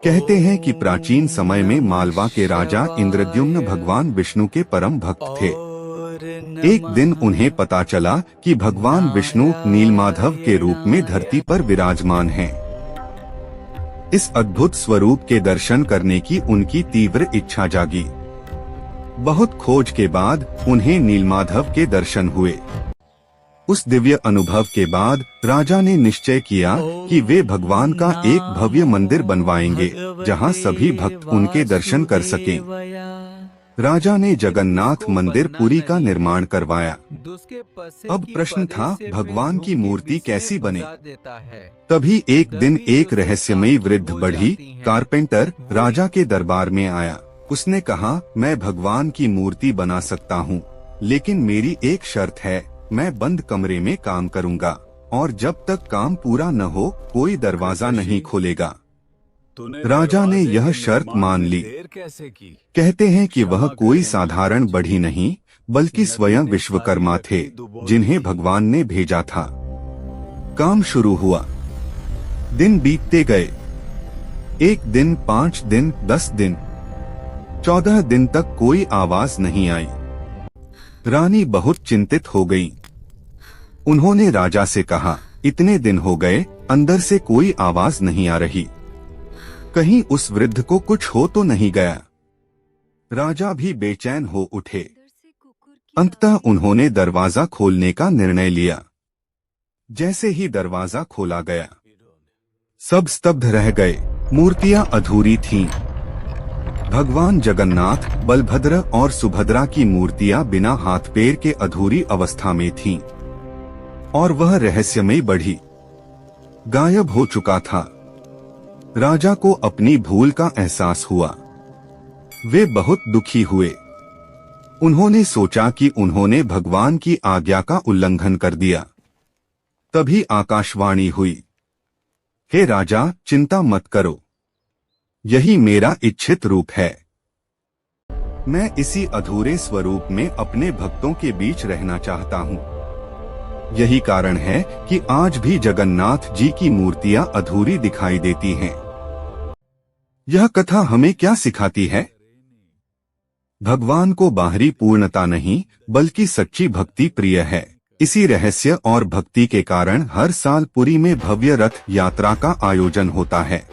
कहते हैं कि प्राचीन समय में मालवा के राजा इंद्रद्युम्न भगवान विष्णु के परम भक्त थे। एक दिन उन्हें पता चला कि भगवान विष्णु नीलमाधव के रूप में धरती पर विराजमान हैं। इस अद्भुत स्वरूप के दर्शन करने की उनकी तीव्र इच्छा जागी। बहुत खोज के बाद उन्हें नीलमाधव के दर्शन हुए। उस दिव्य अनुभव के बाद राजा ने निश्चय किया कि वे भगवान का एक भव्य मंदिर बनवाएंगे, जहां सभी भक्त उनके दर्शन कर सकें। राजा ने जगन्नाथ मंदिर पुरी का निर्माण करवाया। अब प्रश्न था, भगवान की मूर्ति कैसी बने? तभी एक दिन एक रहस्यमयी वृद्ध बढ़ी कारपेंटर राजा के दरबार में आया। उसने कहा, मैं भगवान की मूर्ति बना सकता हूँ, लेकिन मेरी एक शर्त है, मैं बंद कमरे में काम करूँगा और जब तक काम पूरा न हो कोई दरवाजा नहीं खोलेगा। राजा ने यह शर्त मान ली। कहते हैं कि वह कोई साधारण बढ़ी नहीं, बल्कि स्वयं विश्वकर्मा थे, जिन्हें भगवान ने भेजा था। काम शुरू हुआ। दिन बीतते गए। 1 दिन, 5 दिन, 10 दिन, 14 दिन तक कोई आवाज नहीं आई। रानी बहुत चिंतित हो गई। उन्होंने राजा से कहा, इतने दिन हो गए, अंदर से कोई आवाज नहीं आ रही, कहीं उस वृद्ध को कुछ हो तो नहीं गया। राजा भी बेचैन हो उठे। अंततः उन्होंने दरवाजा खोलने का निर्णय लिया। जैसे ही दरवाजा खोला गया, सब स्तब्ध रह गए। मूर्तियां अधूरी थीं। भगवान जगन्नाथ, बलभद्र और सुभद्रा की मूर्तियां बिना हाथ पैर के अधूरी अवस्था में थीं, और वह रहस्यमयी बढ़ी गायब हो चुका था। राजा को अपनी भूल का एहसास हुआ। वे बहुत दुखी हुए। उन्होंने सोचा कि उन्होंने भगवान की आज्ञा का उल्लंघन कर दिया। तभी आकाशवाणी हुई, हे राजा, चिंता मत करो, यही मेरा इच्छित रूप है। मैं इसी अधूरे स्वरूप में अपने भक्तों के बीच रहना चाहता हूँ। यही कारण है कि आज भी जगन्नाथ जी की मूर्तियां अधूरी दिखाई देती हैं। यह कथा हमें क्या सिखाती है? भगवान को बाहरी पूर्णता नहीं, बल्कि सच्ची भक्ति प्रिय है। इसी रहस्य और भक्ति के कारण हर साल पुरी में भव्य रथ यात्रा का आयोजन होता है।